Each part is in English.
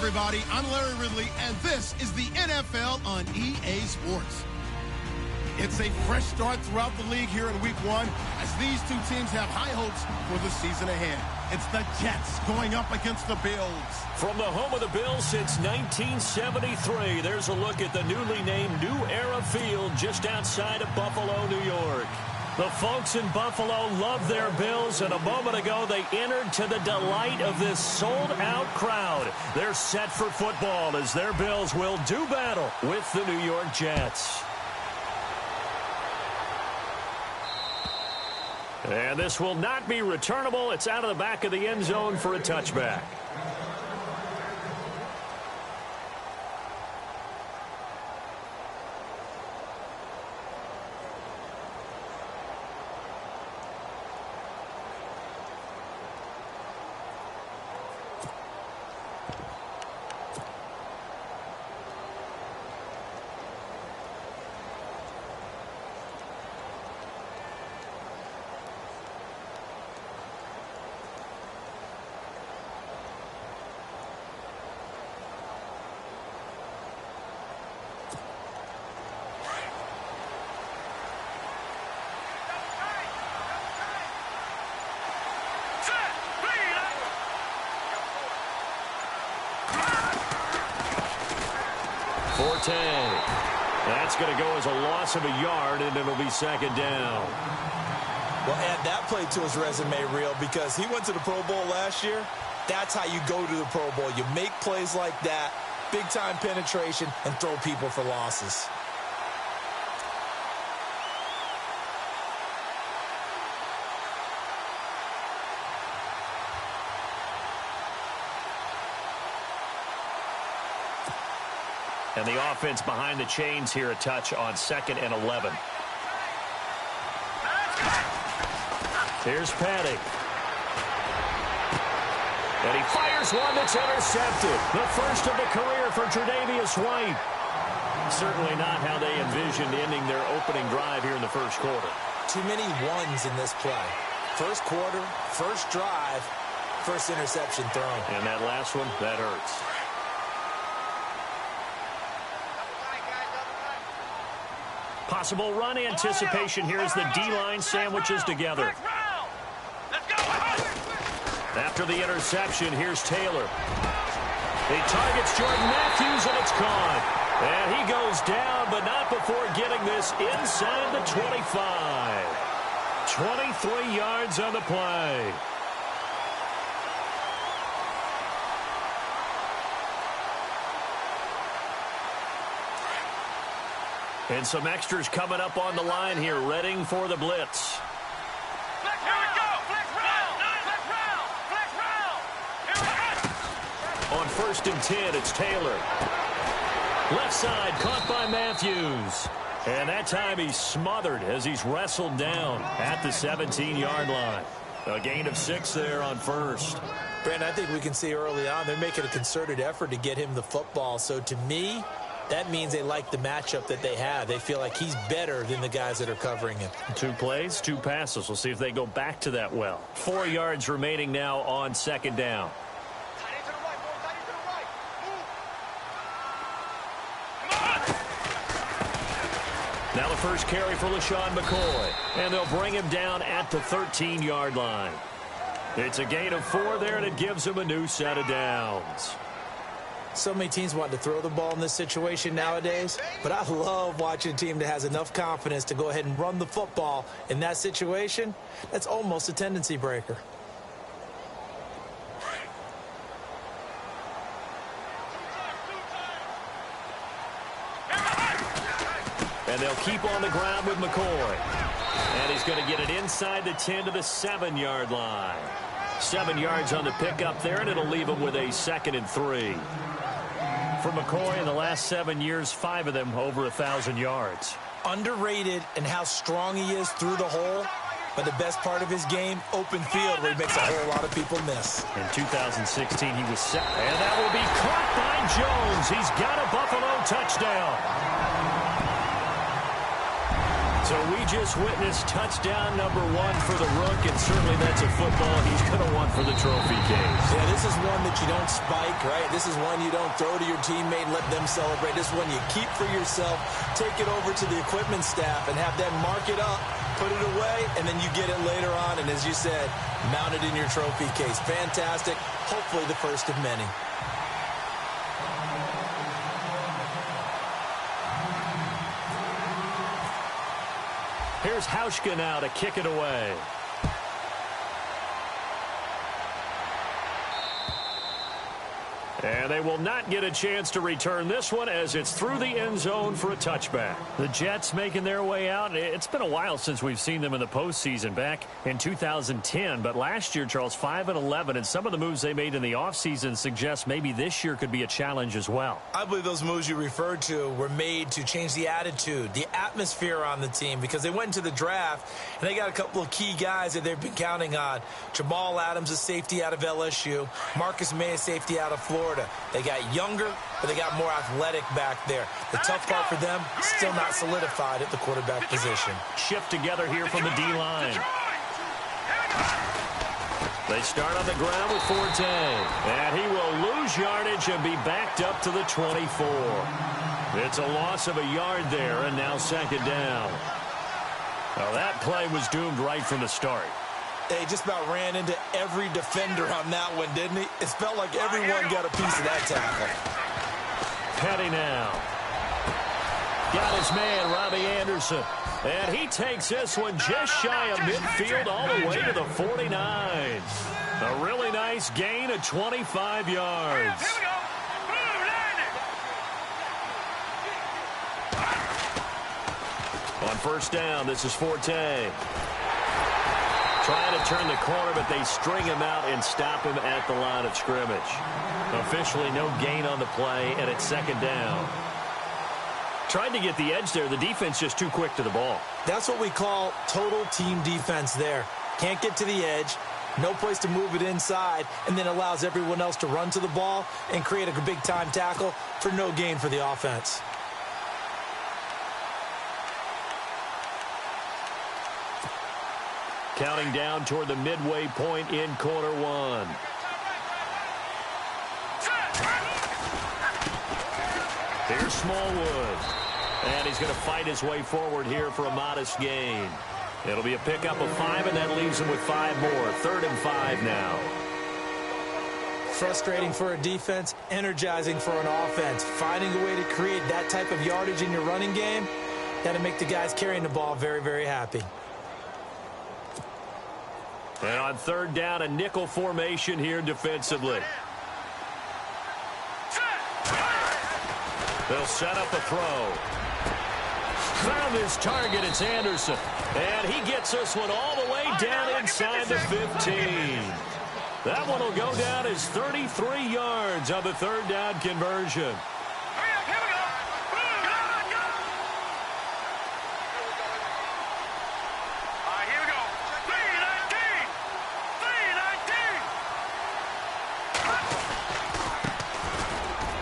everybody. I'm Larry Ridley, and this is the NFL on EA Sports. It's a fresh start throughout the league here in Week 1 as these two teams have high hopes for the season ahead. It's the Jets going up against the Bills. From the home of the Bills since 1973, there's a look at the newly named New Era Field just outside of Buffalo, New York. The folks in Buffalo love their Bills, and a moment ago they entered to the delight of this sold-out crowd. They're set for football as their Bills will do battle with the New York Jets. And this will not be returnable. It's out of the back of the end zone for a touchback. That's going to go as a loss of a yard, and it'll be second down. Well, add that play to his resume reel because he went to the Pro Bowl last year. That's how you go to the Pro Bowl. You make plays like that, big-time penetration, and throw people for losses. And the offense behind the chains here, a touch on 2nd and 11. Here's Paddock. And he fires one that's intercepted. The first of the career for Tre'Davious White. Certainly not how they envisioned ending their opening drive here in the first quarter. Too many ones in this play. First quarter, first drive, first interception thrown. And that last one, that hurts. Possible run anticipation here as the D-line sandwiches together. After the interception, here's Taylor. He targets Jordan Matthews, and it's caught. And he goes down, but not before getting this inside the 25. 23 yards on the play. And some extras coming up on the line here, readying for the blitz. Here we go! Flex round! Flex round! Flex round! On 1st and 10, it's Taylor. Left side, caught by Matthews. And that time he's smothered as he's wrestled down at the 17-yard line. A gain of 6 there on 1st. Brandon, I think we can see early on they're making a concerted effort to get him the football. So to me, that means they like the matchup that they have. They feel like he's better than the guys that are covering him. 2 plays, 2 passes. We'll see if they go back to that well. 4 yards remaining now on 2nd down. Now the first carry for LaShawn McCoy. And they'll bring him down at the 13-yard line. It's a gain of 4 there, and it gives him a new set of downs. So many teams want to throw the ball in this situation nowadays, but I love watching a team that has enough confidence to go ahead and run the football. In that situation, that's almost a tendency breaker. And they'll keep on the ground with McCoy. And he's going to get it inside the 10 to the 7-yard line. 7 yards on the pickup there, and it'll leave him with a 2nd and 3. For McCoy, in the last 7 years, 5 of them over 1,000 yards. Underrated in how strong he is through the hole, but the best part of his game, open field, where he makes a whole lot of people miss. In 2016, he was set, and that will be caught by Jones. He's got a Buffalo touchdown. So we just witnessed touchdown number 1 for the Rook, and certainly that's a football he's going to want for the trophy case. Yeah, this is one that you don't spike, right? This is one you don't throw to your teammate and let them celebrate. This is one you keep for yourself, take it over to the equipment staff, and have them mark it up, put it away, and then you get it later on, and as you said, mount it in your trophy case. Fantastic. Hopefully the first of many. Here's Hauschka now to kick it away. And they will not get a chance to return this one as it's through the end zone for a touchback. The Jets making their way out. It's been a while since we've seen them in the postseason, back in 2010. But last year, Charles, 5-11, and some of the moves they made in the offseason suggest maybe this year could be a challenge as well. I believe those moves you referred to were made to change the attitude, the atmosphere on the team, because they went into the draft and they got a couple of key guys that they've been counting on. Jamal Adams, a safety out of LSU. Marcus May, a safety out of Florida. They got younger, but they got more athletic back there. The tough part for them, still not solidified at the quarterback position. Shift together here from the D-line. They start on the ground with Forte. And he will lose yardage and be backed up to the 24. It's a loss of a yard there, and now second down. Well, that play was doomed right from the start. They just about ran into every defender on that one, didn't he? It felt like everyone got a piece of that tackle. Petty now. Got his man, Robbie Anderson. And he takes this one just shy of midfield all the way to the 49. A really nice gain of 25 yards. On first down, this is Forte. Trying to turn the corner, but they string him out and stop him at the line of scrimmage. Officially no gain on the play, and it's second down. Tried to get the edge there. The defense just too quick to the ball. That's what we call total team defense there. Can't get to the edge, no place to move it inside, and then allows everyone else to run to the ball and create a big-time tackle for no gain for the offense. Counting down toward the midway point in quarter one. Here's Smallwood. And he's going to fight his way forward here for a modest gain. It'll be a pickup of 5, and that leaves him with 5 more. 3rd and 5 now. Frustrating for a defense, energizing for an offense. Finding a way to create that type of yardage in your running game, that'll make the guys carrying the ball very, very happy. And on 3rd down, a nickel formation here defensively. They'll set up a throw. Found his target, it's Anderson. And he gets this one all the way down inside the 15. That one will go down as 33 yards on the 3rd down conversion.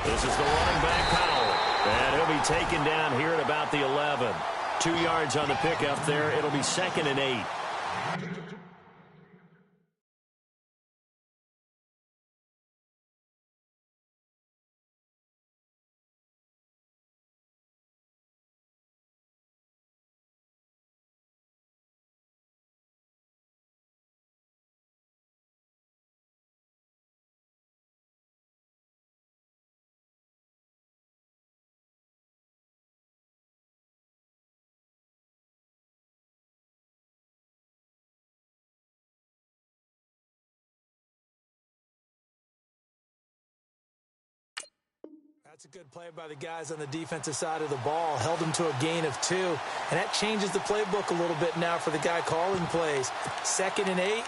This is the running back, Powell. And he'll be taken down here at about the 11. 2 yards on the pickup there. It'll be 2nd and 8. That's a good play by the guys on the defensive side of the ball. Held them to a gain of 2. And that changes the playbook a little bit now for the guy calling plays. 2nd and 8.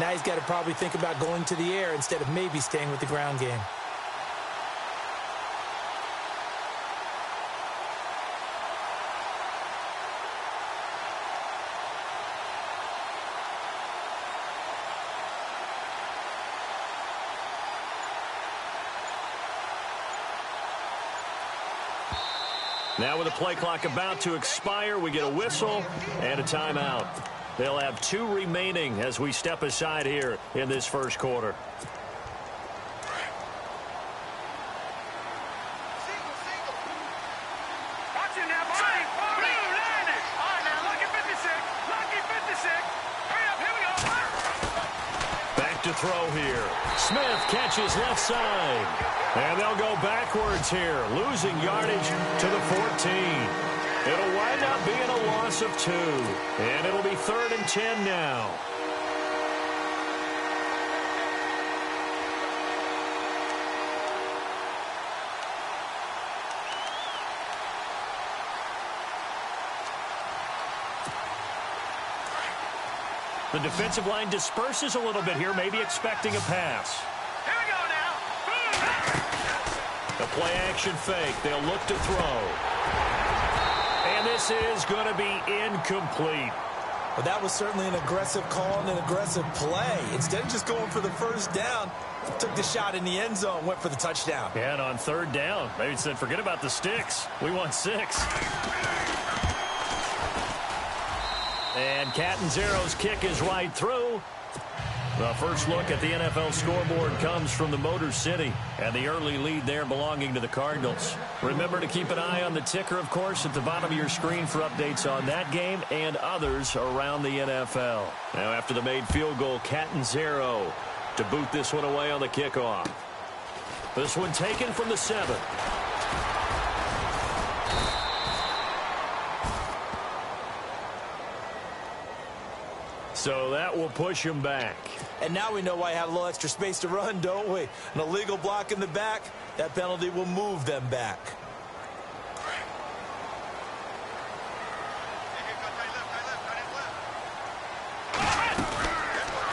Now he's got to probably think about going to the air instead of maybe staying with the ground game. Now with the play clock about to expire, we get a whistle and a timeout. They'll have 2 remaining as we step aside here in this first quarter. To throw here. Smith catches left side. And they'll go backwards here, losing yardage to the 14. It'll wind up being a loss of 2. And it'll be 3rd and 10 now. The defensive line disperses a little bit here, maybe expecting a pass. Here we go now. The play action fake. They'll look to throw. And this is going to be incomplete. Well, that was certainly an aggressive call and an aggressive play. Instead of just going for the first down, took the shot in the end zone, went for the touchdown. Yeah, and on 3rd down, maybe said, forget about the sticks. We want 6. And Catanzaro's kick is right through. The first look at the NFL scoreboard comes from the Motor City, and the early lead there belonging to the Cardinals. Remember to keep an eye on the ticker, of course, at the bottom of your screen for updates on that game and others around the NFL. Now after the made field goal, Catanzaro to boot this one away on the kickoff. This one taken from the 7. So that will push him back. And now we know why I have a little extra space to run, don't we? An illegal block in the back, that penalty will move them back.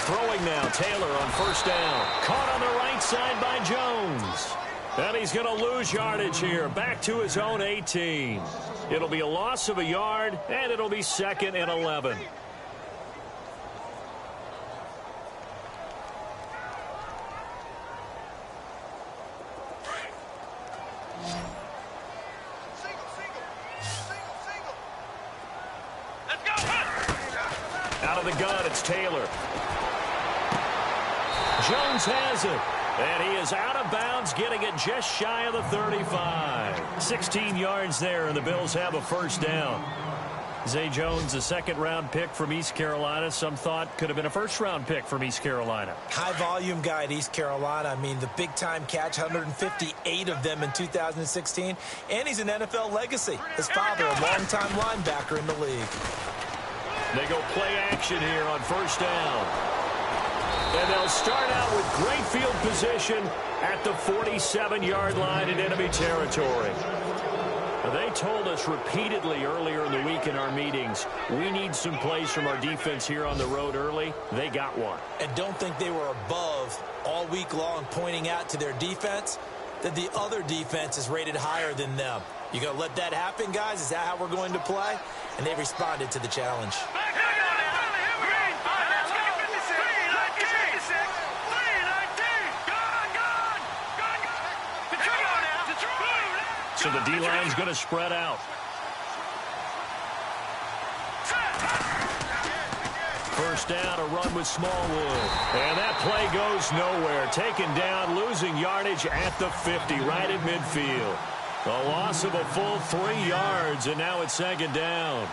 Throwing now, Taylor on 1st down. Caught on the right side by Jones. And he's going to lose yardage here, back to his own 18. It'll be a loss of a yard, and it'll be 2nd and 11. Out of the gun, it's Taylor. Jones has it. And he is out of bounds, getting it just shy of the 35. 16 yards there, and the Bills have a 1st down. Zay Jones, a 2nd-round pick from East Carolina. Some thought could have been a 1st-round pick from East Carolina. High-volume guy at East Carolina. I mean, the big-time catch, 158 of them in 2016. And he's an NFL legacy. His father, a longtime linebacker in the league. They go play action here on 1st down. And they'll start out with great field position at the 47-yard line in enemy territory. They told us repeatedly earlier in the week in our meetings, we need some plays from our defense here on the road early. They got one. And don't think they were above all week long pointing out to their defense that the other defense is rated higher than them. You going to let that happen, guys? Is that how we're going to play? And they responded to the challenge. So the D-line's going to spread out. First down, a run with Smallwood. And that play goes nowhere. Taken down, losing yardage at the 50, right at midfield. A loss of a full 3 yards, and now it's 2nd down.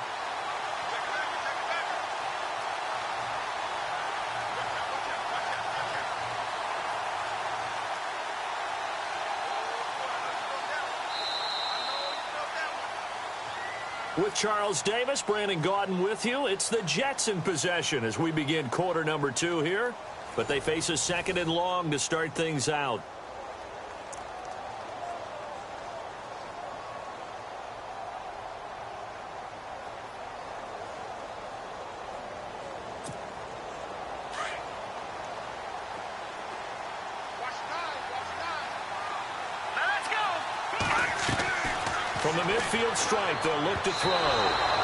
With Charles Davis, Brandon Gaudin with you. It's the Jets in possession as we begin quarter number 2 here. But they face a 2nd and long to start things out. From the midfield stripe, they'll look to throw.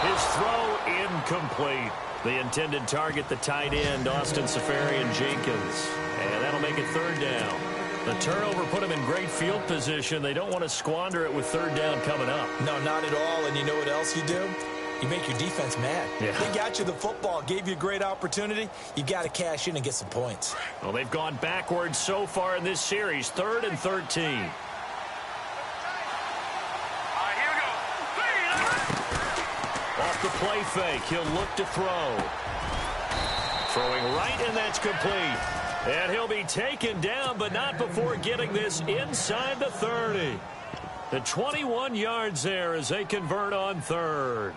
His throw incomplete. The intended target, the tight end, Austin Safarian-Jenkins. And that'll make it 3rd down. The turnover put them in great field position. They don't want to squander it with third down coming up. No, not at all. And you know what else you do? You make your defense mad. Yeah. They got you the football, gave you a great opportunity. You got to cash in and get some points. Well, they've gone backwards so far in this series. 3rd and 13. Off the play fake, he'll look to throw. Throwing right, and that's complete. And he'll be taken down, but not before getting this inside the 30. The 21 yards there as they convert on 3rd.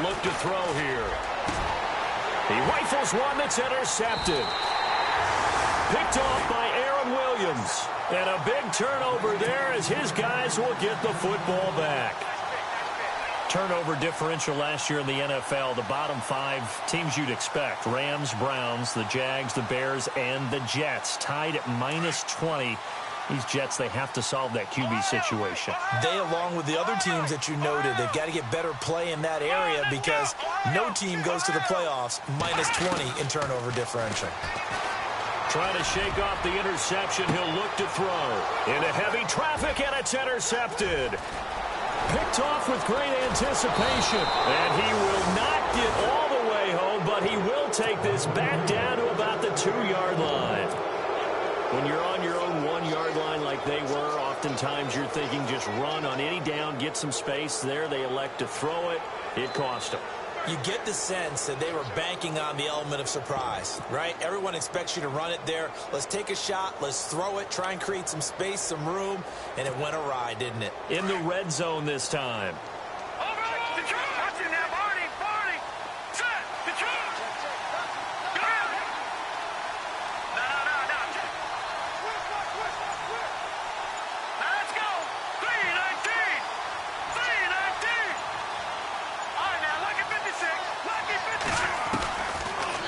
Look to throw here. He rifles one that's intercepted. Picked off by Aaron Williams. And a big turnover there as his guys will get the football back. Turnover differential last year in the NFL, the bottom 5 teams you'd expect. Rams, Browns, the Jags, the Bears, and the Jets. Tied at -20. These Jets, they have to solve that QB situation. They, along with the other teams that you noted, they've got to get better play in that area because no team goes to the playoffs -20 in turnover differential. Trying to shake off the interception. He'll look to throw. Into heavy traffic, and it's intercepted. Picked off with great anticipation. And he will not get all the way home, but he will take this back down to about the 2-yard line. When you're on your own 1-yard line like they were, oftentimes you're thinking just run on any down, get some space. There they elect to throw it. It cost them. You get the sense that they were banking on the element of surprise, right? Everyone expects you to run it there. Let's take a shot. Let's throw it. Try and create some space, some room. And it went awry, didn't it? In the red zone this time.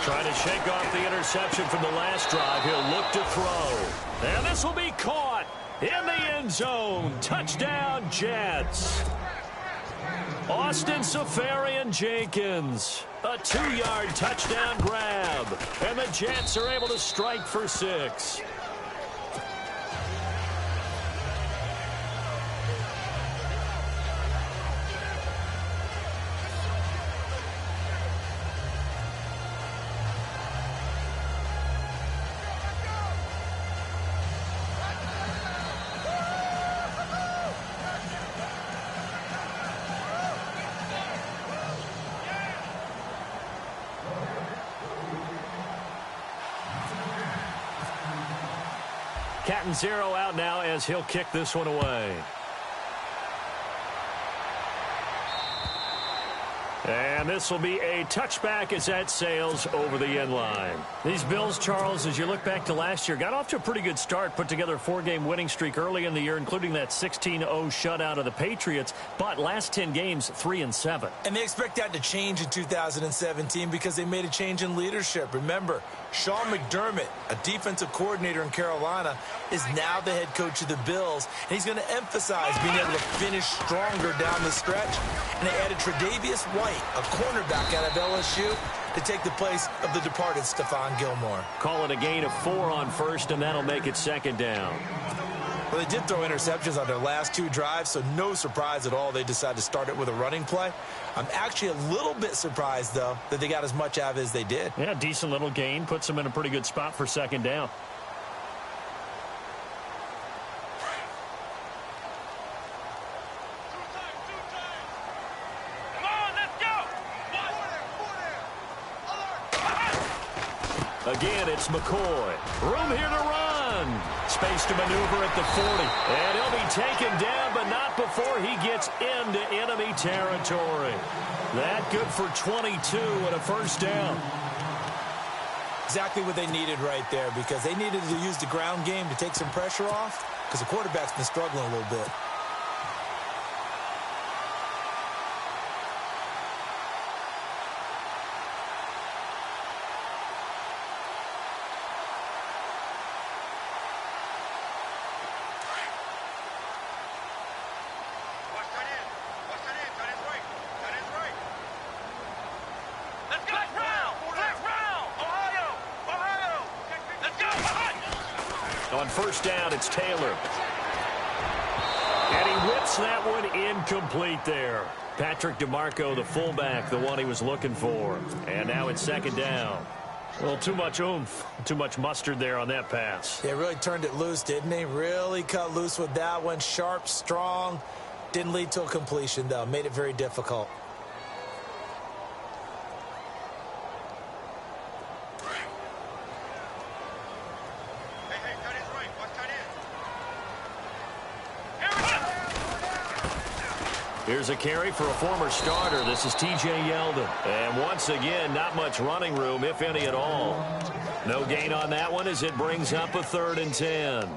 Trying to shake off the interception from the last drive. He'll look to throw. And this will be caught in the end zone. Touchdown, Jets. Austin Safarian-Jenkins. A 2-yard touchdown grab. And the Jets are able to strike for 6. Cat and 0 out now as he'll kick this one away. And this will be a touchback as that sails over the end line. These Bills, Charles, as you look back to last year, got off to a pretty good start, put together a 4-game winning streak early in the year, including that 16-0 shutout of the Patriots, but last 10 games, 3-7. And they expect that to change in 2017 because they made a change in leadership. Remember, Sean McDermott, a defensive coordinator in Carolina, is now the head coach of the Bills, and he's going to emphasize being able to finish stronger down the stretch. And they added Tre'Davious White, a cornerback out of LSU, to take the place of the departed Stephon Gilmore. Call it a gain of 4 on first, and that'll make it 2nd down. Well, they did throw interceptions on their last 2 drives, so no surprise at all they decided to start it with a running play. I'm actually a little bit surprised, though, that they got as much out of it as they did. Yeah, decent little gain. Puts them in a pretty good spot for 2nd down. Again, it's McCoy. Room here to run. Space to maneuver at the 40. And he'll be taken down, but not before he gets into enemy territory. That good for 22 and a 1st down. Exactly what they needed right there, because they needed to use the ground game to take some pressure off, because the quarterback's been struggling a little bit. Let's go. Flex round. Ohio. Let's go. On first down, it's Taylor. And he whips that one incomplete there. Patrick DeMarco, the fullback, the one he was looking for. And now it's second down. Well, too much oomph, too much mustard there on that pass. Yeah, really turned it loose, didn't he? Really cut loose with that one. Sharp, strong. Didn't lead to a completion, though. Made it very difficult. Here's a carry for a former starter. This is T.J. Yeldon. And once again, not much running room, if any at all. No gain on that one as it brings up a 3rd and 10.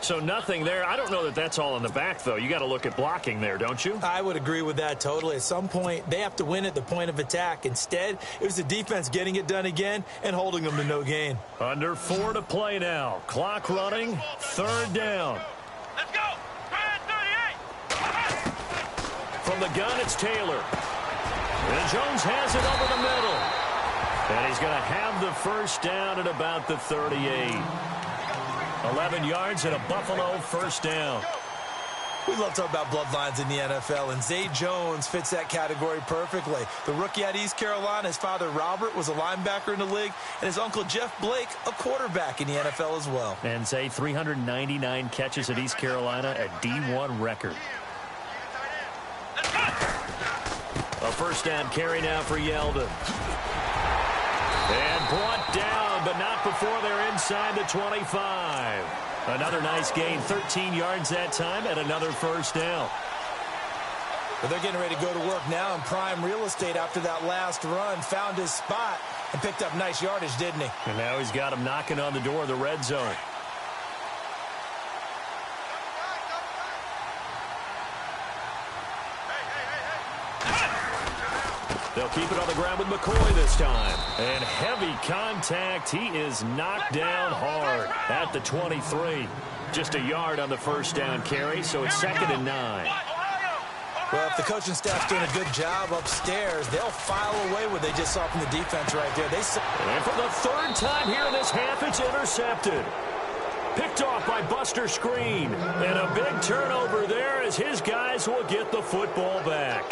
So nothing there. I don't know that that's all in the back, though. You got to look at blocking there, don't you? I would agree with that totally. At some point, they have to win at the point of attack. Instead, it was the defense getting it done again and holding them to no gain. Under 4 to play now. Clock running. 3rd down. Let's go. From the gun, it's Taylor. And Jones has it over the middle. And he's going to have the first down at about the 38. 11 yards and a Buffalo first down. We love talking about bloodlines in the NFL, and Zay Jones fits that category perfectly. The rookie at East Carolina, his father Robert was a linebacker in the league, and his uncle Jeff Blake a quarterback in the NFL as well. And Zay, 399 catches at East Carolina, a D1 record. A first down carry now for Yeldon. And brought down, but not before they're inside the 25. Another nice gain, 13 yards that time, and another first down. But they're getting ready to go to work now in prime real estate after that last run. Found his spot and picked up nice yardage, didn't he? And now he's got him knocking on the door of the red zone. They'll keep it on the ground with McCoy this time. And heavy contact. He is knocked down hard at the 23. Just a yard on the first down carry, so it's 2nd and 9. Well, if the coaching staff's doing a good job upstairs, they'll file away what they just saw from the defense right there. And for the 3rd time here in this half, it's intercepted. Picked off by Buster Screen. And a big turnover there as his guys will get the football back.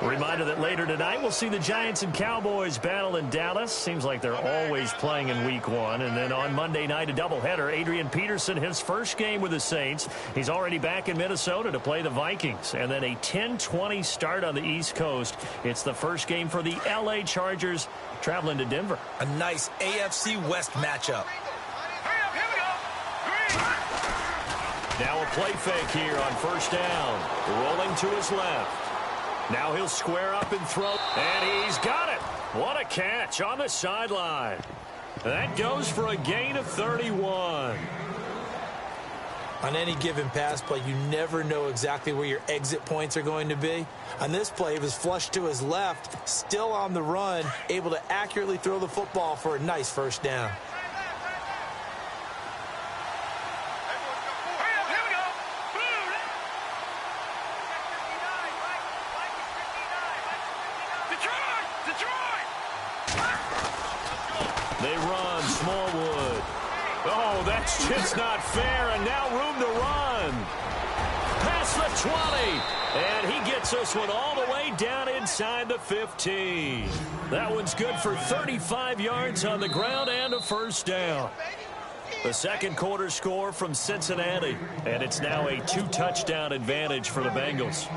Reminder that later tonight we'll see the Giants and Cowboys battle in Dallas. Seems like they're always playing in week 1. And then on Monday night, a doubleheader. Adrian Peterson, his first game with the Saints. He's already back in Minnesota to play the Vikings. And then a 10-20 start on the East Coast. It's the first game for the L.A. Chargers traveling to Denver. A nice AFC West matchup. Now a play fake here on first down. Rolling to his left. Now he'll square up and throw, and he's got it. What a catch on the sideline. That goes for a gain of 31. On any given pass play, you never know exactly where your exit points are going to be. On this play, he was flushed to his left, still on the run, able to accurately throw the football for a nice first down. They run, Smallwood. Oh, that's just not fair, and now room to run. Past the 20, and he gets this one all the way down inside the 15. That one's good for 35 yards on the ground and a first down. The second quarter score from Cincinnati, and it's now a 2-touchdown advantage for the Bengals.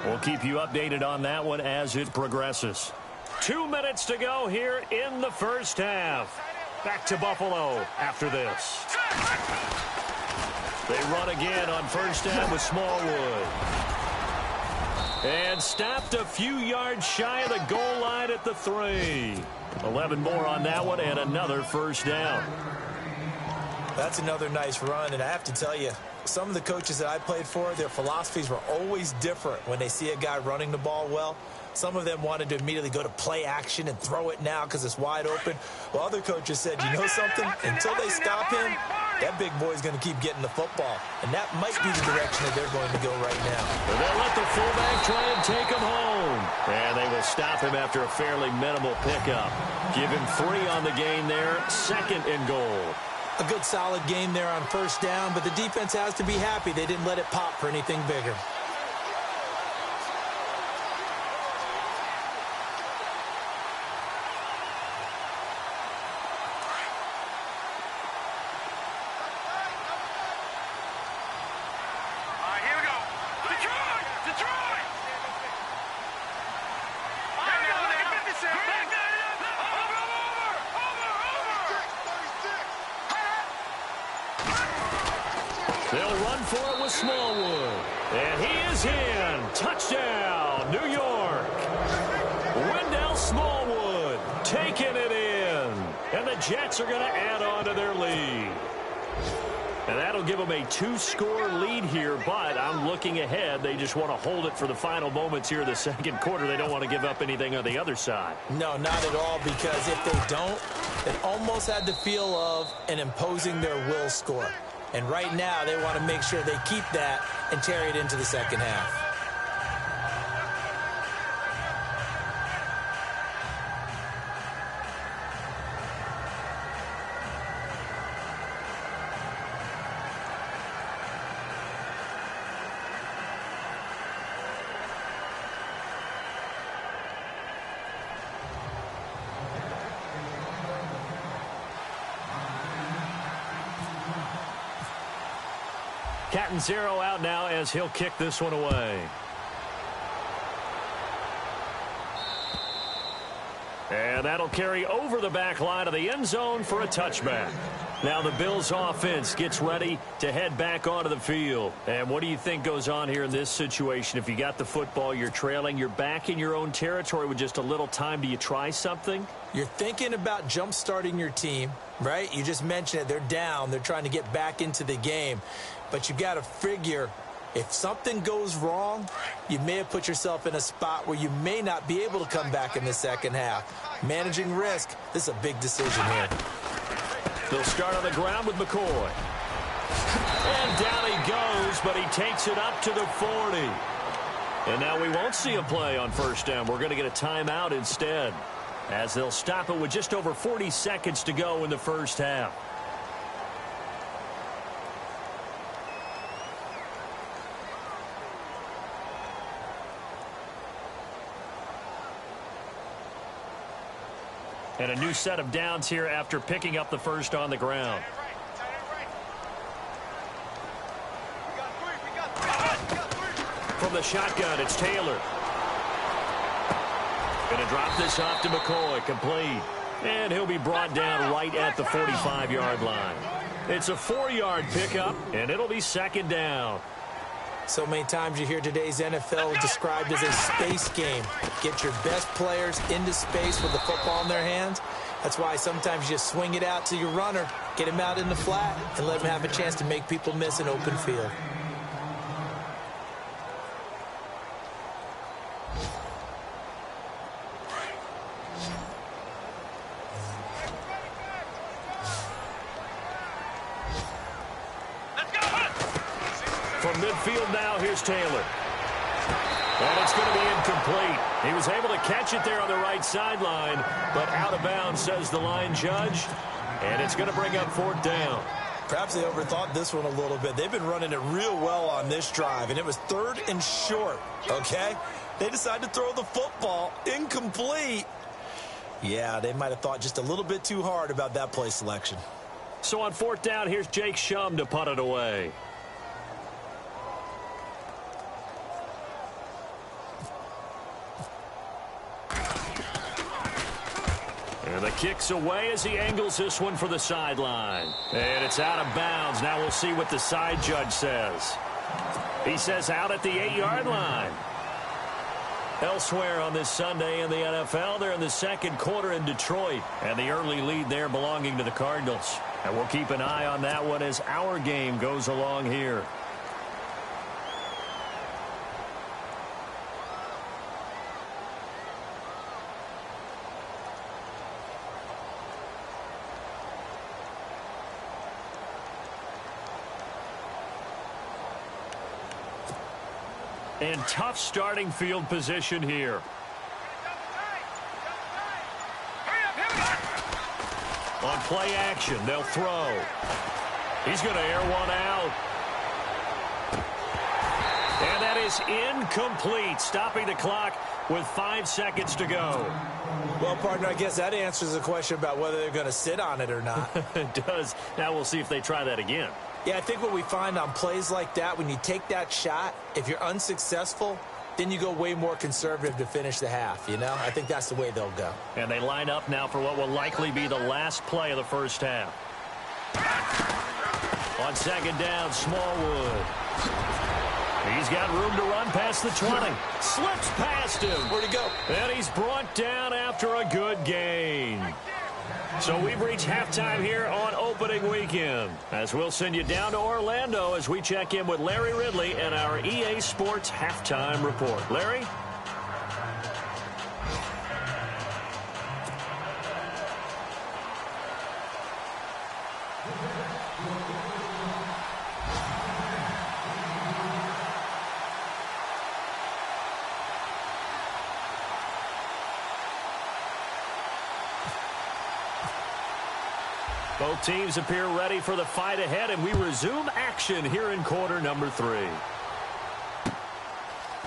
We'll keep you updated on that one as it progresses. 2 minutes to go here in the first half. Back to Buffalo after this. They run again on first down with Smallwood. And stopped a few yards shy of the goal line at the 3. 11 more on that one and another first down. That's another nice run, and I have to tell you, some of the coaches that I played for, their philosophies were always different when they see a guy running the ball well. Some of them wanted to immediately go to play action and throw it now because it's wide open. Well, other coaches said, you know something? Until they stop him, that big boy is going to keep getting the football. And that might be the direction that they're going to go right now. And they'll let the fullback try and take him home. And they will stop him after a fairly minimal pickup. Give him 3 on the gain there, 2nd and goal. A good solid game there on first down, but the defense has to be happy they didn't let it pop for anything bigger. They'll run for it with Smallwood. And he is in. Touchdown, New York. Wendell Smallwood taking it in. And the Jets are going to add on to their lead. And that'll give them a 2-score lead here, but I'm looking ahead. They just want to hold it for the final moments here of the second quarter. They don't want to give up anything on the other side. No, not at all, because if they don't, it almost had the feel of an imposing their will score. And right now, they want to make sure they keep that and carry it into the second half. Catanzaro out now as he'll kick this one away. And that'll carry over the back line of the end zone for a touchback. Now the Bills offense gets ready to head back onto the field. And what do you think goes on here in this situation? If you got the football, you're trailing, you're back in your own territory with just a little time. Do you try something? You're thinking about jump-starting your team, right? You just mentioned it. They're down. They're trying to get back into the game. But you got to figure, if something goes wrong, you may have put yourself in a spot where you may not be able to come back in the second half. Managing risk, this is a big decision here. They'll start on the ground with McCoy. And down he goes, but he takes it up to the 40. And now we won't see a play on first down. We're going to get a timeout instead, as they'll stop it with just over 40 seconds to go in the first half. And a new set of downs here after picking up the first on the ground. From the shotgun, it's Taylor. Going to drop this off to McCoy, complete. And he'll be brought down right at the 45-yard line. It's a 4-yard pickup, and it'll be second down. So many times you hear today's NFL described as a space game. Get your best players into space with the football in their hands. That's why sometimes you just swing it out to your runner, get him out in the flat, and let him have a chance to make people miss an open field. From midfield now, here's Taylor. And it's going to be incomplete. He was able to catch it there on the right sideline, but out of bounds, says the line judge. And it's going to bring up 4th down. Perhaps they overthought this one a little bit. They've been running it real well on this drive, and it was 3rd and short, okay? They decided to throw the football incomplete. Yeah, they might have thought just a little bit too hard about that play selection. So on 4th down, here's Jake Shum to punt it away. And the kick's away as he angles this one for the sideline. And it's out of bounds. Now we'll see what the side judge says. He says out at the 8-yard line. Elsewhere on this Sunday in the NFL, they're in the second quarter in Detroit. And the early lead there belonging to the Cardinals. And we'll keep an eye on that one as our game goes along here. And tough starting field position here. On play action, they'll throw. He's going to air one out. And that is incomplete, stopping the clock with 5 seconds to go. Well, partner, I guess that answers the question about whether they're going to sit on it or not. It does. Now we'll see if they try that again. Yeah, I think what we find on plays like that, when you take that shot, if you're unsuccessful, then you go way more conservative to finish the half, you know? I think that's the way they'll go. And they line up now for what will likely be the last play of the first half. On second down, Smallwood. He's got room to run past the 20. Slips past him. Where'd he go? And he's brought down after a good gain. So we've reached halftime here on opening weekend, as we'll send you down to Orlando as we check in with Larry Ridley and our EA Sports halftime report. Larry? Both teams appear ready for the fight ahead, and we resume action here in quarter number 3.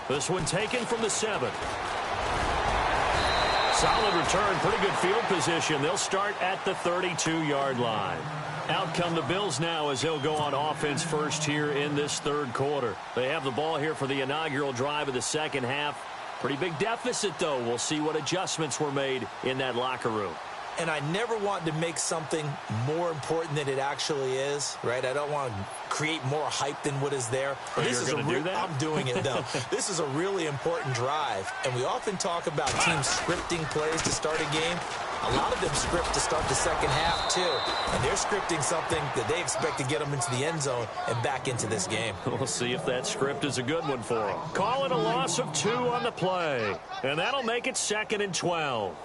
This one taken from the 7. Solid return, pretty good field position. They'll start at the 32-yard line. Out come the Bills now as they'll go on offense first here in this third quarter. They have the ball here for the inaugural drive of the second half. Pretty big deficit, though. We'll see what adjustments were made in that locker room. And I never want to make something more important than it actually is, right? I don't want to create more hype than what is there. But this is I'm doing it, though. This is a really important drive. And we often talk about teams scripting plays to start a game. A lot of them script to start the second half, too. And they're scripting something that they expect to get them into the end zone and back into this game. We'll see if that script is a good one for them. Call it a loss of 2 on the play. And that'll make it 2nd and 12.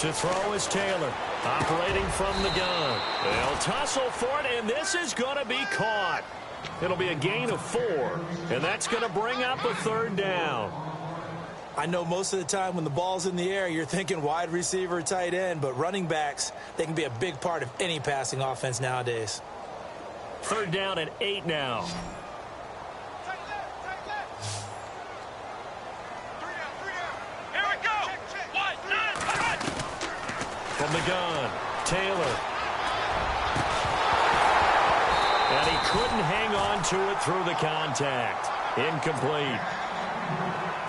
To throw is Taylor, operating from the gun. They'll tussle for it, and this is going to be caught. It'll be a gain of 4, and that's going to bring up a 3rd down. I know most of the time when the ball's in the air, you're thinking wide receiver, tight end, but running backs, they can be a big part of any passing offense nowadays. 3rd down and 8 now. From the gun, Taylor. And he couldn't hang on to it through the contact. Incomplete.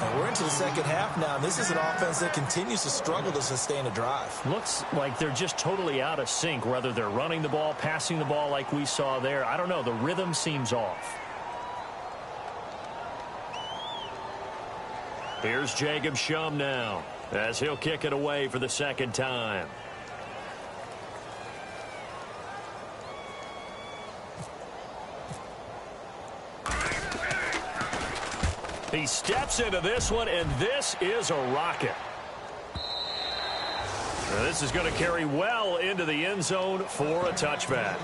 And we're into the second half now, and this is an offense that continues to struggle to sustain a drive. Looks like they're just totally out of sync, whether they're running the ball, passing the ball like we saw there. I don't know. The rhythm seems off. Here's Jacob Shum now, as he'll kick it away for the second time. He steps into this one, and this is a rocket. Now, this is going to carry well into the end zone for a touchback.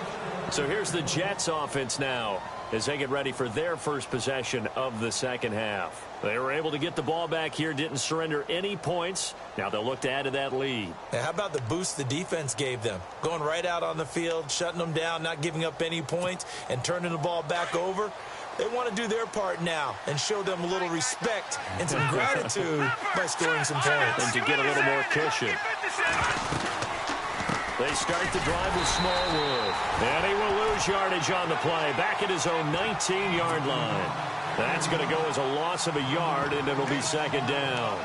So here's the Jets offense now as they get ready for their first possession of the second half. They were able to get the ball back here, didn't surrender any points. Now they'll look to add to that lead. Now, how about the boost the defense gave them? Going right out on the field, shutting them down, not giving up any points, and turning the ball back over. They want to do their part now and show them a little respect and some gratitude by scoring some points. And to get a little more cushion. They start the drive with Smallwood. And he will lose yardage on the play. Back at his own 19-yard line. That's going to go as a loss of a yard, and it'll be second down.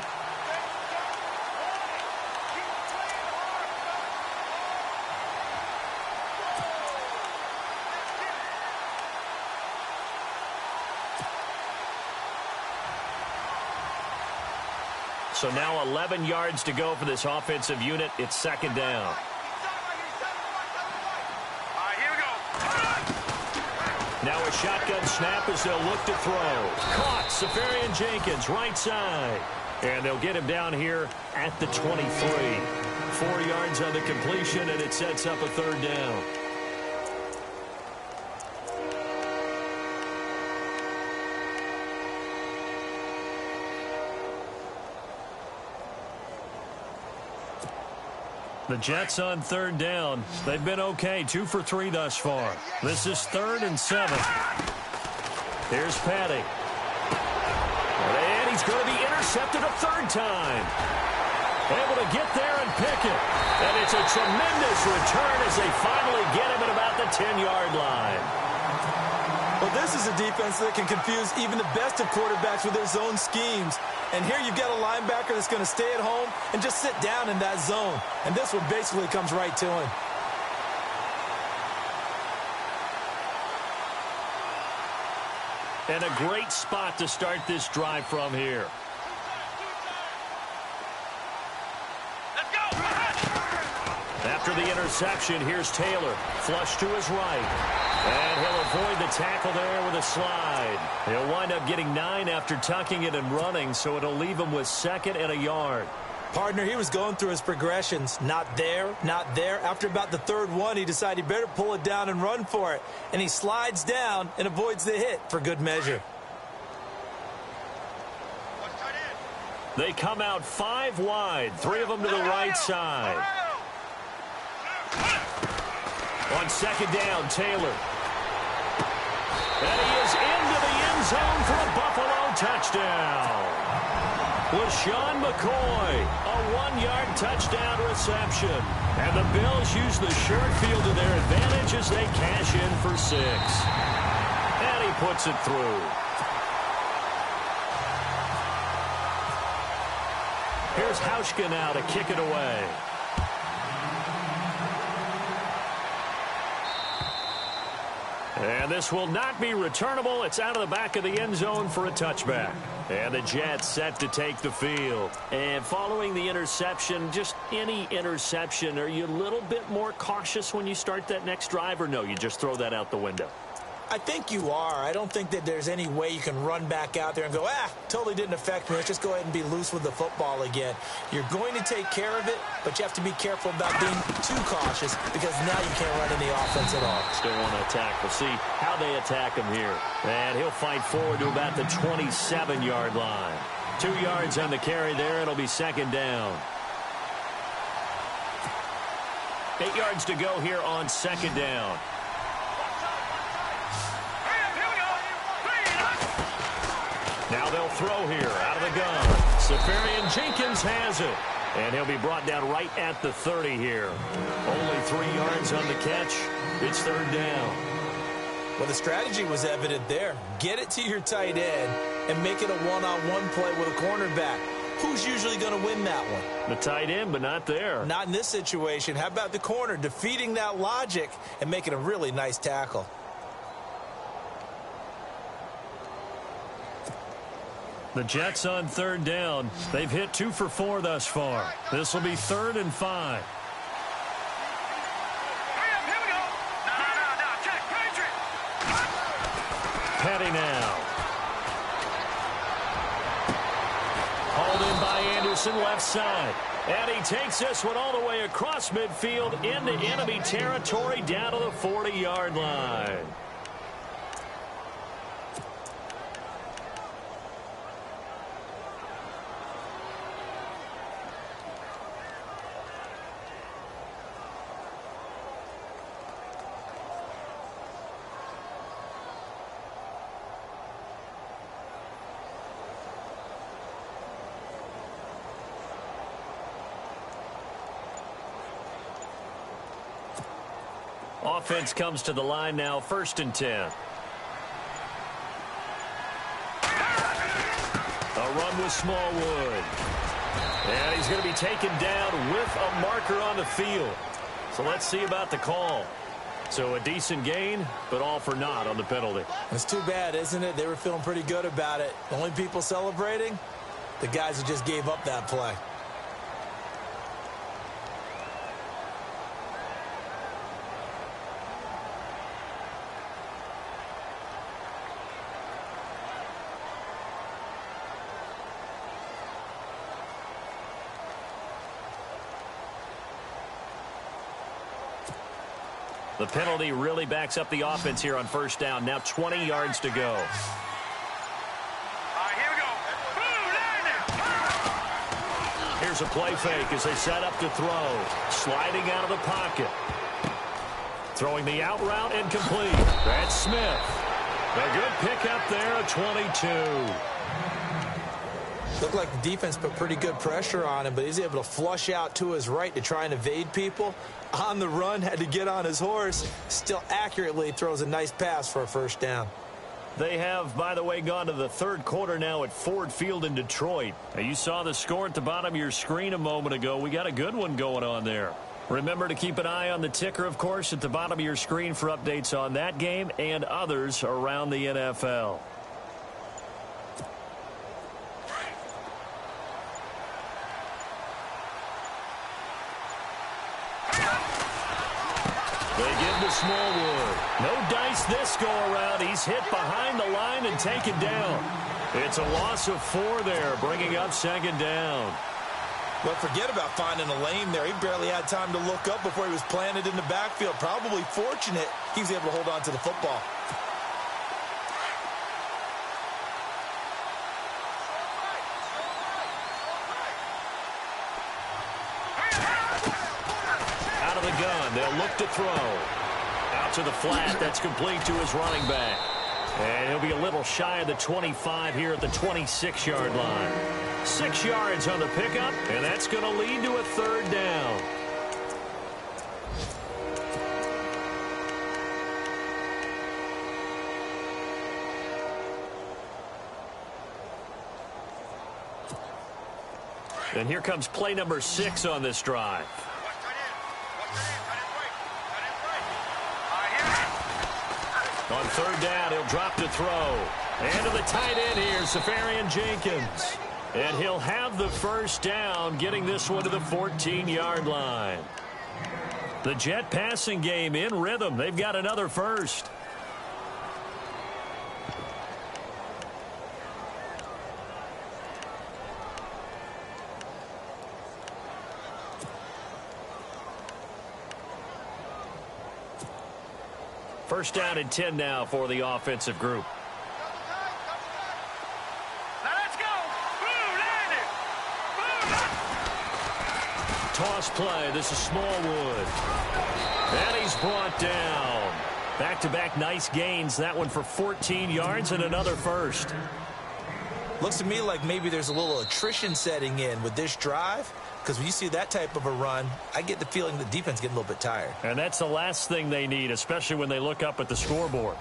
So now 11 yards to go for this offensive unit. It's second down. Now a shotgun snap as they'll look to throw. Caught. Safarian Jenkins, right side. And they'll get him down here at the 23. 4 yards on the completion, and it sets up a third down. The Jets on third down. They've been okay, 2 for 3 thus far. This is 3rd and 7. Here's Patty. And he's going to be intercepted a third time. Able to get there and pick it. And it's a tremendous return as they finally get him at about the 10-yard line. Well, this is a defense that can confuse even the best of quarterbacks with their zone schemes. And here you've got a linebacker that's going to stay at home and just sit down in that zone. And this one basically comes right to him. And a great spot to start this drive from here. After the interception, here's Taylor. Flush to his right. And he'll avoid the tackle there with a slide. He'll wind up getting 9 after tucking it and running, so it'll leave him with 2nd and a yard. Partner, he was going through his progressions. Not there, not there. After about the 3rd one, he decided he better pull it down and run for it. And he slides down and avoids the hit for good measure. They come out 5 wide, 3 of them to the right side. On 2nd down, Taylor. And he is into the end zone for a Buffalo touchdown. LaShawn McCoy, a 1-yard touchdown reception. And the Bills use the short field to their advantage as they cash in for 6. And he puts it through. Here's Hauschka now to kick it away. And this will not be returnable. It's out of the back of the end zone for a touchback. And the Jets set to take the field. And following the interception, just any interception, are you a little bit more cautious when you start that next drive, or no, you just throw that out the window? I think you are. I don't think that there's any way you can run back out there and go, totally didn't affect me. Let's just go ahead and be loose with the football again. You're going to take care of it, but you have to be careful about being too cautious because now you can't run any offense at all. Still want to attack. We'll see how they attack him here. And he'll fight forward to about the 27-yard line. 2 yards on the carry there. It'll be 2nd down. 8 yards to go here on 2nd down. Now they'll throw here out of the gun. Safarian Jenkins has it. And he'll be brought down right at the 30 here. Only 3 yards on the catch. It's 3rd down. Well, the strategy was evident there. Get it to your tight end and make it a one-on-one play with a cornerback. Who's usually going to win that one? The tight end, but not there. Not in this situation. How about the corner defeating that logic and making a really nice tackle? The Jets on 3rd down. They've hit 2 for 4 thus far. This will be 3rd and 5. Here we go. No, check, Patriot. Petty now. Hauled in by Anderson, left side. And he takes this one all the way across midfield into enemy territory down to the 40-yard line. Offense comes to the line now, 1st and 10. A run with Smallwood. And he's going to be taken down with a marker on the field. So let's see about the call. So a decent gain, but all for naught on the penalty. It's too bad, isn't it? They were feeling pretty good about it. The only people celebrating, the guys who just gave up that play. The penalty really backs up the offense here on first down. Now 20 yards to go. All right, here we go. Here's a play fake as they set up to throw. Sliding out of the pocket. Throwing the out route incomplete. That's Smith. A good pickup there, a 22. Looked like the defense put pretty good pressure on him, but he's able to flush out to his right to try and evade people. On the run, had to get on his horse. Still accurately throws a nice pass for a first down. They have, by the way, gone to the third quarter now at Ford Field in Detroit. Now, you saw the score at the bottom of your screen a moment ago. We got a good one going on there. Remember to keep an eye on the ticker, of course, at the bottom of your screen for updates on that game and others around the NFL. They give to Smallwood. No dice this go-around. He's hit behind the line and taken down. It's a loss of 4 there, bringing up second down. Well, forget about finding a lane there. He barely had time to look up before he was planted in the backfield. Probably fortunate he was able to hold on to the football. Out of the gun, they'll look to throw. Out to the flat, that's complete to his running back. And he'll be a little shy of the 25 here at the 26-yard line. 6 yards on the pickup, and that's going to lead to a third down. And here comes play number 6 on this drive. On third down, he'll drop to throw. And to the tight end here, Safarian Jenkins. And he'll have the first down, getting this one to the 14-yard line. The Jet passing game in rhythm. They've got another first. First down and 10 now for the offensive group. Toss play. This is Smallwood. And he's brought down. Back-to-back nice gains. That one for 14 yards and another first. Looks to me like maybe there's a little attrition setting in with this drive, because when you see that type of a run, I get the feeling the defense getting a little bit tired. And that's the last thing they need, especially when they look up at the scoreboard.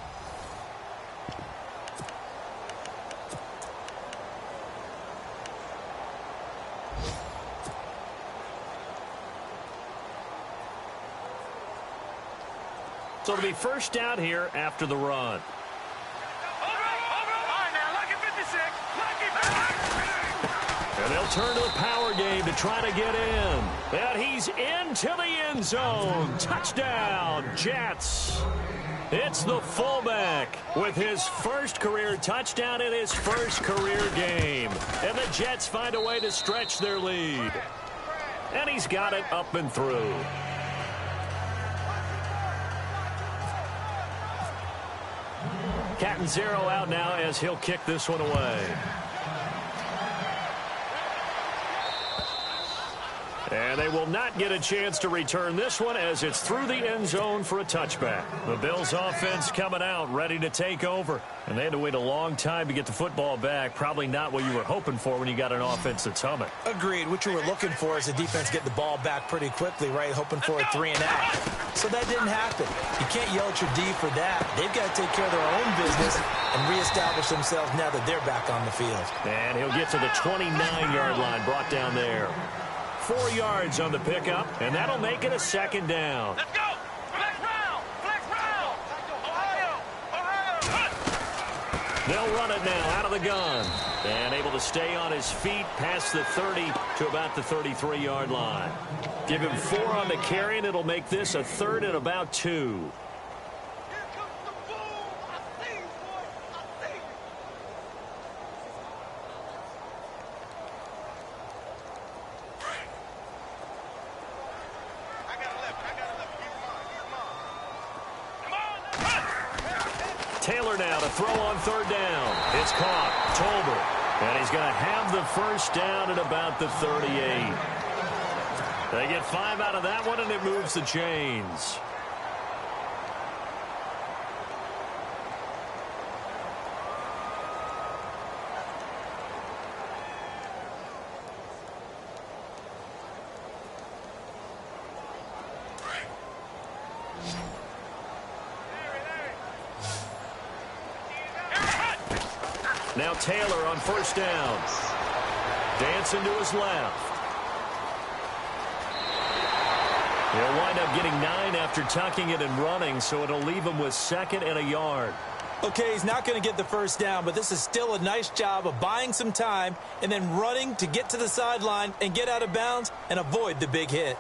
So it'll be first down here after the run. And they'll turn to the power game to try to get in. And he's into the end zone. Touchdown, Jets. It's the fullback with his first career touchdown in his first career game. And the Jets find a way to stretch their lead. And he's got it up and through. Cat and zero out now as he'll kick this one away. And they will not get a chance to return this one as it's through the end zone for a touchback. The Bills offense coming out, ready to take over. And they had to wait a long time to get the football back. Probably not what you were hoping for when you got an offense that's humming. Agreed. What you were looking for is the defense get the ball back pretty quickly, right? Hoping for a 3 and out. So that didn't happen. You can't yell at your D for that. They've got to take care of their own business and reestablish themselves now that they're back on the field. And he'll get to the 29-yard line, brought down there. 4 yards on the pickup, and that'll make it a second down. Let's go! Flex round! Flex round! Ohio! Ohio! They'll run it now out of the gun. And able to stay on his feet past the 30 to about the 33-yard line. Give him 4 on the carry, and it'll make this a third and about 2. Taylor now to throw on third down. It's caught. Tolbert. And he's going to have the first down at about the 38. They get 5 out of that one, and it moves the chains. Now Taylor on first down. Dancing to his left. He'll wind up getting 9 after tucking it and running, so it'll leave him with 2nd and a yard. Okay, he's not going to get the first down, but this is still a nice job of buying some time and then running to get to the sideline and get out of bounds and avoid the big hit.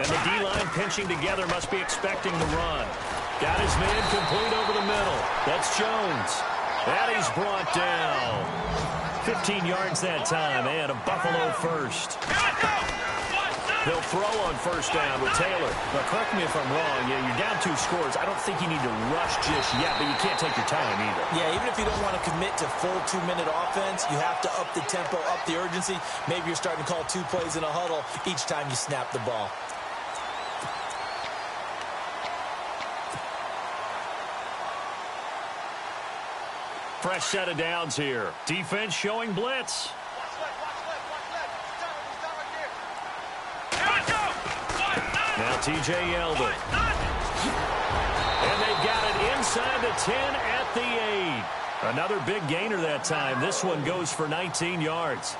And the D-line pinching together must be expecting the run. Got his man complete over the middle. That's Jones. And he's brought down. 15 yards that time, and a Buffalo first. They'll throw on first down with Taylor. Now, correct me if I'm wrong. Yeah, you're down 2 scores. I don't think you need to rush just yet, but you can't take your time either. Yeah, even if you don't want to commit to full 2-minute offense, you have to up the tempo, up the urgency. Maybe you're starting to call 2 plays in a huddle each time you snap the ball. Fresh set of downs here. Defense showing blitz. Now T.J. Yeldon. And they've got it inside the 10 at the 8. Another big gainer that time. This one goes for 19 yards.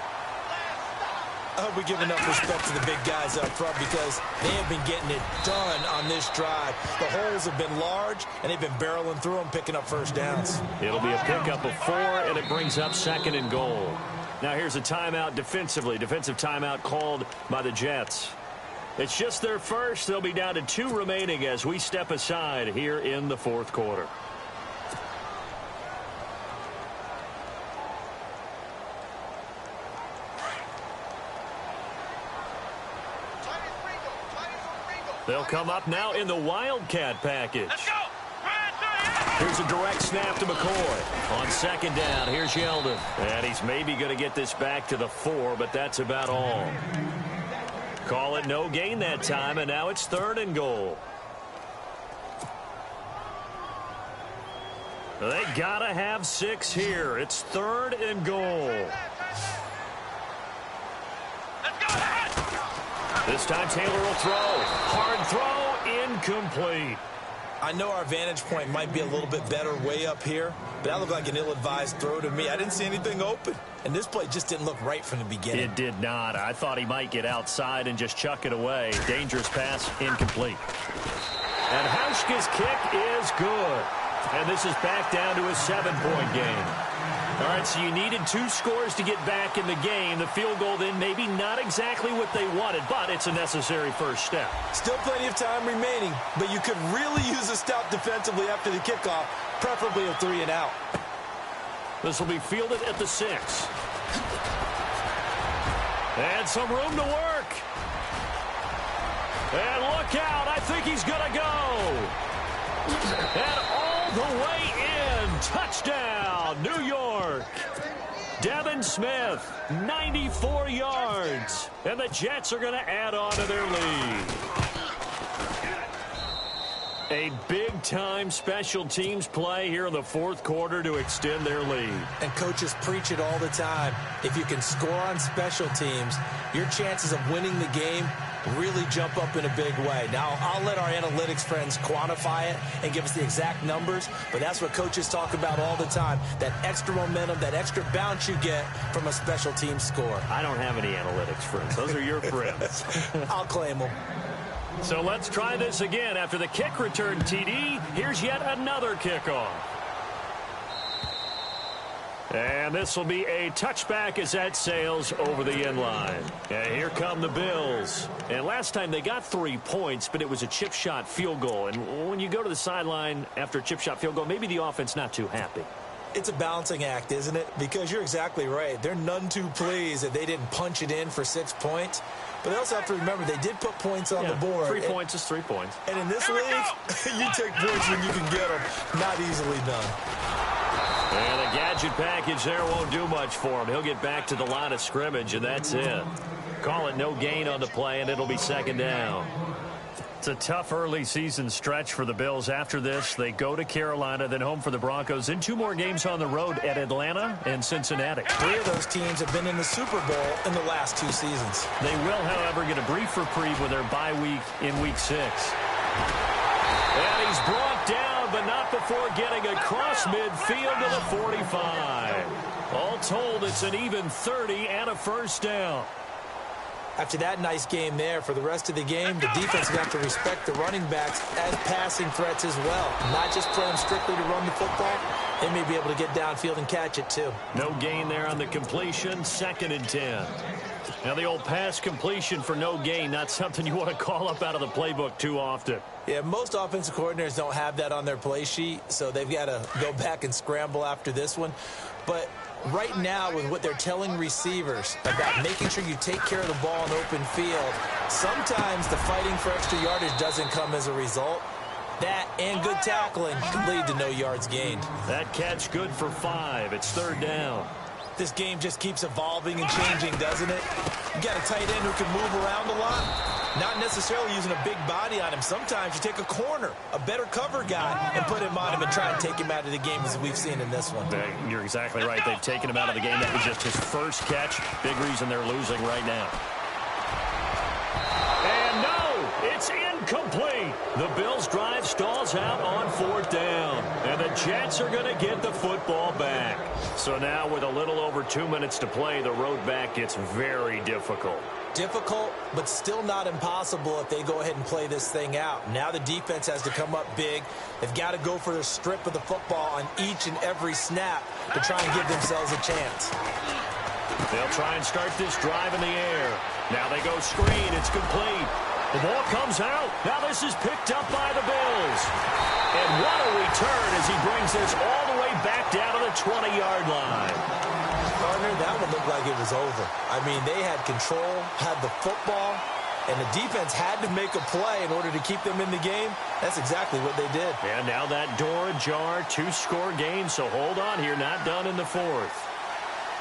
I hope we give enough respect to the big guys up front because they have been getting it done on this drive. The holes have been large, and they've been barreling through them, picking up first downs. It'll be a pickup of 4, and it brings up 2nd and goal. Now here's a timeout defensively. Defensive timeout called by the Jets. It's just their first. They'll be down to 2 remaining as we step aside here in the 4th quarter. They'll come up now in the Wildcat package. Here's a direct snap to McCoy. On 2nd down, here's Yeldon. And he's maybe going to get this back to the 4, but that's about all. Call it no gain that time, and now it's 3rd and goal. They got to have 6 here. It's 3rd and goal. This time Taylor will throw. Hard throw, incomplete. I know our vantage point might be a little bit better way up here, but that looked like an ill-advised throw to me. I didn't see anything open, and this play just didn't look right from the beginning. It did not. I thought he might get outside and just chuck it away. Dangerous pass, incomplete. And Hauschka's kick is good. And this is back down to a 7-point game. All right, so you needed 2 scores to get back in the game. The field goal then maybe not exactly what they wanted, but it's a necessary first step. Still plenty of time remaining, but you could really use a stop defensively after the kickoff, preferably a 3 and out. This will be fielded at the 6. And some room to work. And look out, I think he's going to go. And all the way in, touchdown, New York. Devin Smith, 94 yards. And the Jets are going to add on to their lead. A big-time special teams play here in the 4th quarter to extend their lead. And coaches preach it all the time. If you can score on special teams, your chances of winning the game really jump up in a big way. Now, I'll let our analytics friends quantify it and give us the exact numbers, but that's what coaches talk about all the time, that extra momentum, that extra bounce you get from a special team score. I don't have any analytics friends. Those are your friends. I'll claim them. So let's try this again. After the kick return TD, here's yet another kickoff. And this will be a touchback as that sails over the end line. And here come the Bills. And last time they got 3 points, but it was a chip shot field goal. And when you go to the sideline after a chip shot field goal, maybe the offense not too happy. It's a balancing act, isn't it? Because you're exactly right. They're none too pleased that they didn't punch it in for 6 points. But they also have to remember they did put points on the board. 3 points is 3 points. And in this league, you take points when you can get them. Not easily done. And the gadget package there won't do much for him. He'll get back to the line of scrimmage, and that's it. Call it no gain on the play, and it'll be second down. It's a tough early season stretch for the Bills. After this, they go to Carolina, then home for the Broncos, and 2 more games on the road at Atlanta and Cincinnati. 3 of those teams have been in the Super Bowl in the last 2 seasons. They will, however, get a brief reprieve with their bye week in Week 6. And he's brought down, but not before getting across midfield to the 45. All told, it's an even 30 and a first down. After that nice game there, for the rest of the game, the defense is going to have to respect the running backs as passing threats as well. Not just play them strictly to run the football. They may be able to get downfield and catch it, too. No gain there on the completion, 2nd and 10. Now, the old pass completion for no gain, not something you want to call up out of the playbook too often. Yeah, most offensive coordinators don't have that on their play sheet, so they've got to go back and scramble after this one. But right now, with what they're telling receivers about making sure you take care of the ball in open field, sometimes the fighting for extra yardage doesn't come as a result. That and good tackling can lead to no yards gained. That catch good for 5. It's 3rd down. This game just keeps evolving and changing, doesn't it? You got a tight end who can move around a lot. Not necessarily using a big body on him. Sometimes you take a corner, a better cover guy, and put him on him and try and take him out of the game, as we've seen in this one. You're exactly right. They've taken him out of the game. That was just his first catch. Big reason they're losing right now. And no, it's incomplete. The Bills' drive stalls out on 4th down. And the Jets are going to get the football back. So now with a little over 2 minutes to play, the road back gets very difficult. Difficult, but still not impossible if they go ahead and play this thing out. Now the defense has to come up big. They've got to go for the strip of the football on each and every snap to try and give themselves a chance. They'll try and start this drive in the air. Now they go screen. It's complete. The ball comes out. Now this is picked up by the Bills. And what a return as he brings this all the way back down to the 20-yard line. Partner, that one looked like it was over. I mean, they had control, had the football, and the defense had to make a play in order to keep them in the game. That's exactly what they did. And now that door ajar, 2-score game, so hold on here, not done in the 4th.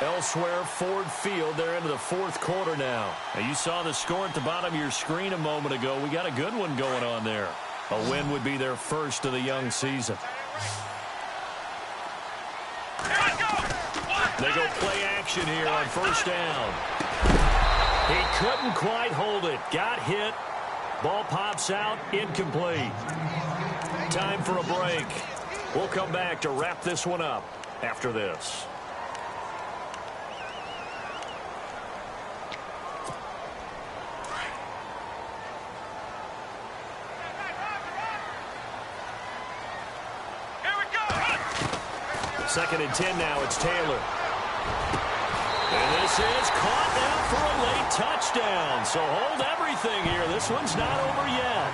Elsewhere, Ford Field, they're into the 4th quarter now. Now, you saw the score at the bottom of your screen a moment ago. We got a good one going on there. A win would be their first of the young season. They go play action here on 1st down. He couldn't quite hold it. Got hit. Ball pops out. Incomplete. Time for a break. We'll come back to wrap this one up after this. Second and 10 now. It's Taylor. And this is caught now for a late touchdown. So hold everything here. This one's not over yet.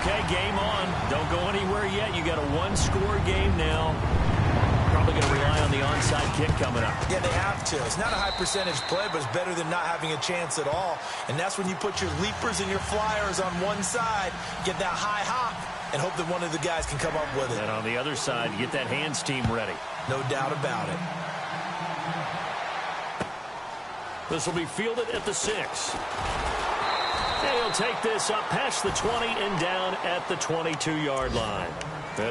Okay, game on. Don't go anywhere yet. You got a 1-score game now. Probably going to rely on the onside kick coming up. Yeah, they have to. It's not a high percentage play, but it's better than not having a chance at all. And that's when you put your leapers and your flyers on one side, get that high hop, and hope that one of the guys can come up with it. And on the other side, you get that hands team ready. No doubt about it. This will be fielded at the 6. And he'll take this up past the 20 and down at the 22-yard line.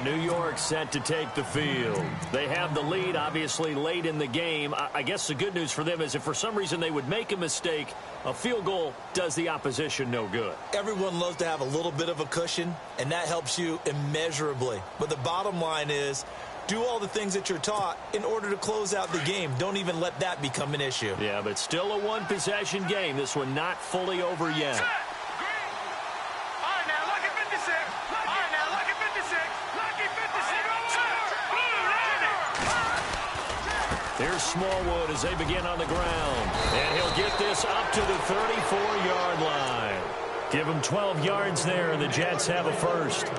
New York set to take the field. They have the lead, obviously, late in the game. I guess the good news for them is if for some reason they would make a mistake, a field goal does the opposition no good. Everyone loves to have a little bit of a cushion, and that helps you immeasurably. But the bottom line is, do all the things that you're taught in order to close out the game. Don't even let that become an issue. Yeah, but still a one-possession game. This one not fully over yet. Smallwood as they begin on the ground. And he'll get this up to the 34-yard line. Give him 12 yards there, and the Jets have a first.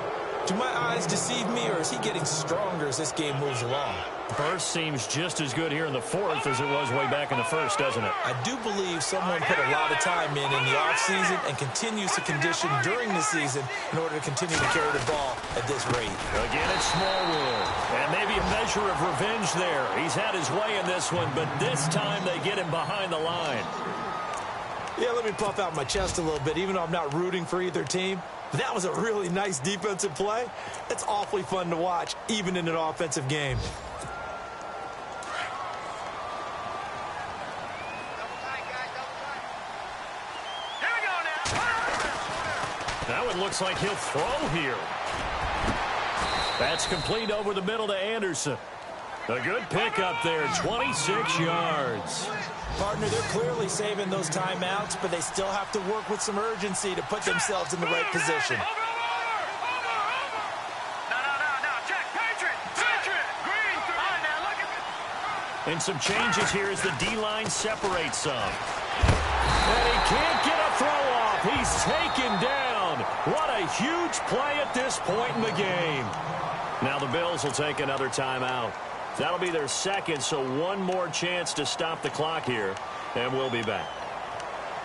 Do my eyes deceive me, or is he getting stronger as this game moves along? Burst seems just as good here in the fourth as it was way back in the first, doesn't it? I do believe someone put a lot of time in the offseason and continues to condition during the season in order to continue to carry the ball at this rate. Again, it's Smallwood. And maybe a measure of revenge there. He's had his way in this one, but this time they get him behind the line. Yeah, let me puff out my chest a little bit, even though I'm not rooting for either team. That was a really nice defensive play. It's awfully fun to watch, even in an offensive game. Now it looks like he'll throw here. That's complete over the middle to Anderson. A good pickup there, 26 yards. Partner, they're clearly saving those timeouts, but they still have to work with some urgency to put themselves in the right position. And some changes here as the D-line separates some. And he can't get a throw off. He's taken down. What a huge play at this point in the game. Now the Bills will take another timeout. That'll be their second, so one more chance to stop the clock here, and we'll be back.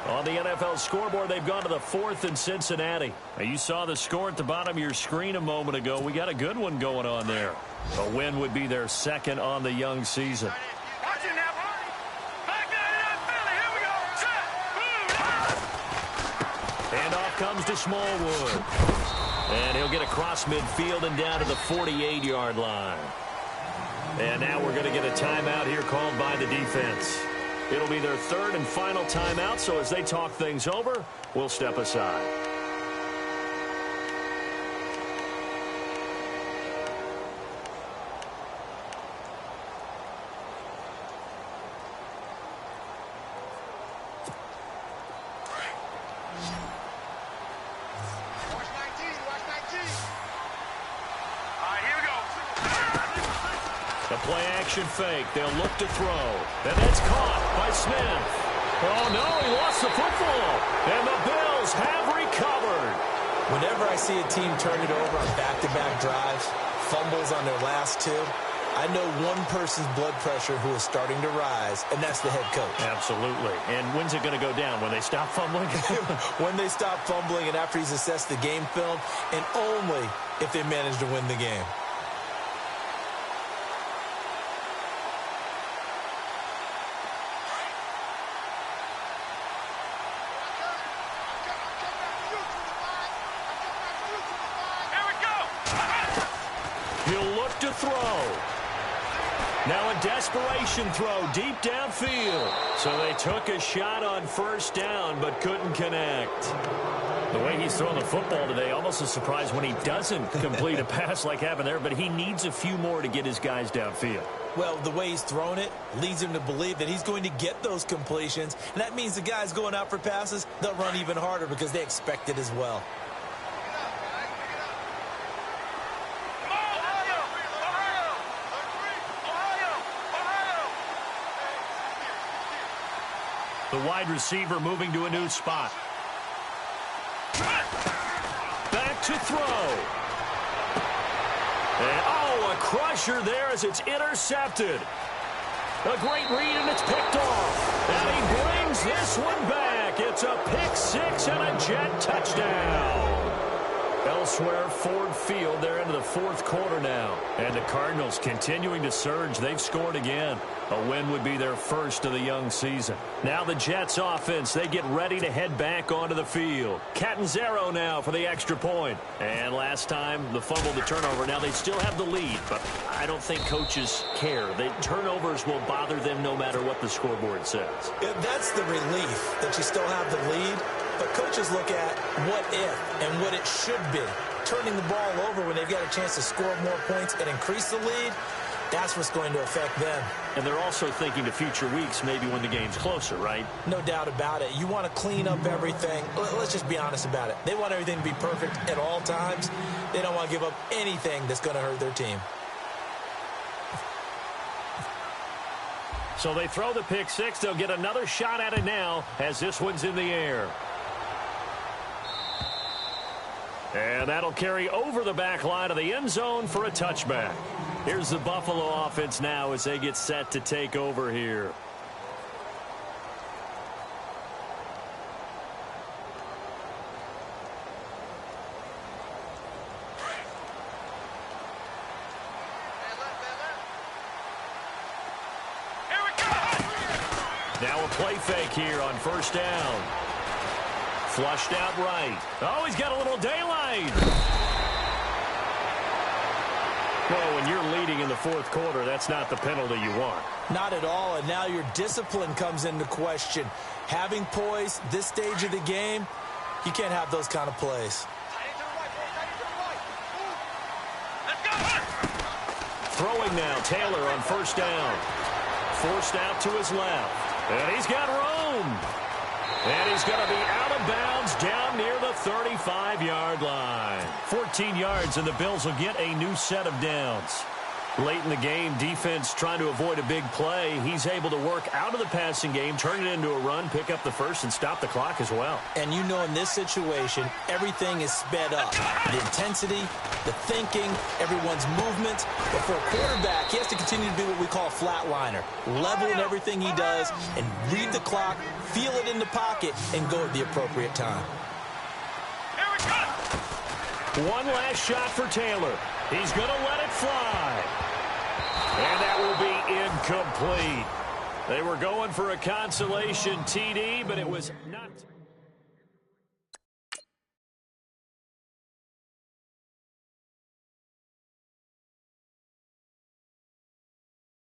On the NFL scoreboard, they've gone to the fourth in Cincinnati. Now, you saw the score at the bottom of your screen a moment ago. We got a good one going on there. A win would be their second on the young season. Handoff comes to Smallwood. And he'll get across midfield and down to the 48-yard line. And now we're going to get a timeout here called by the defense. It'll be their third and final timeout, so as they talk things over, we'll step aside. Play-action fake. They'll look to throw. And that's caught by Smith. Oh, no, he lost the football. And the Bills have recovered. Whenever I see a team turn it over on back-to-back drives, fumbles on their last two, I know one person's blood pressure who is starting to rise, and that's the head coach. Absolutely. And when's it going to go down? When they stop fumbling? When they stop fumbling and after he's assessed the game film, and only if they manage to win the game. To throw. Now a desperation throw deep downfield. So they took a shot on first down but couldn't connect. The way he's throwing the football today, almost a surprise when he doesn't complete a pass like happened there, but he needs a few more to get his guys downfield. Well, the way he's thrown it leads him to believe that he's going to get those completions, and that means the guys going out for passes, they'll run even harder because they expect it as well. The wide receiver moving to a new spot. Back to throw. And, oh, a crusher there as it's intercepted. A great read, and it's picked off. And he brings this one back. It's a pick six and a Jet touchdown. Elsewhere, Ford Field, they're into the fourth quarter now. And the Cardinals continuing to surge. They've scored again. A win would be their first of the young season. Now the Jets offense, they get ready to head back onto the field. Catanzaro now for the extra point. And last time, the fumble, the turnover. Now they still have the lead, but I don't think coaches care. The turnovers will bother them no matter what the scoreboard says. Yeah, that's the relief that you still have the lead. But coaches look at what if and what it should be. Turning the ball over when they've got a chance to score more points and increase the lead, that's what's going to affect them. And they're also thinking to future weeks, maybe when the game's closer, right? No doubt about it. You want to clean up everything. Let's just be honest about it. They want everything to be perfect at all times. They don't want to give up anything that's going to hurt their team. So they throw the pick six. They'll get another shot at it now as this one's in the air. And that'll carry over the back line of the end zone for a touchback. Here's the Buffalo offense now as they get set to take over here. Now a play fake here on first down. Flushed out right. Oh, he's got a little daylight. Well, when you're leading in the fourth quarter, that's not the penalty you want. Not at all, and now your discipline comes into question. Having poise this stage of the game, you can't have those kind of plays. Throwing now, Taylor on first down. Forced out to his left. And he's got room. And he's going to be out of bounds down near the 35-yard line. 14 yards, and the Bills will get a new set of downs. Late in the game, defense trying to avoid a big play. He's able to work out of the passing game, turn it into a run, pick up the first, and stop the clock as well. And you know in this situation, everything is sped up. The intensity, the thinking, everyone's movement. But for a quarterback, he has to continue to do what we call a flatliner. Level in everything he does and read the clock, feel it in the pocket, and go at the appropriate time. One last shot for Taylor. He's going to let it fly. And that will be incomplete. They were going for a consolation TD, but it was not.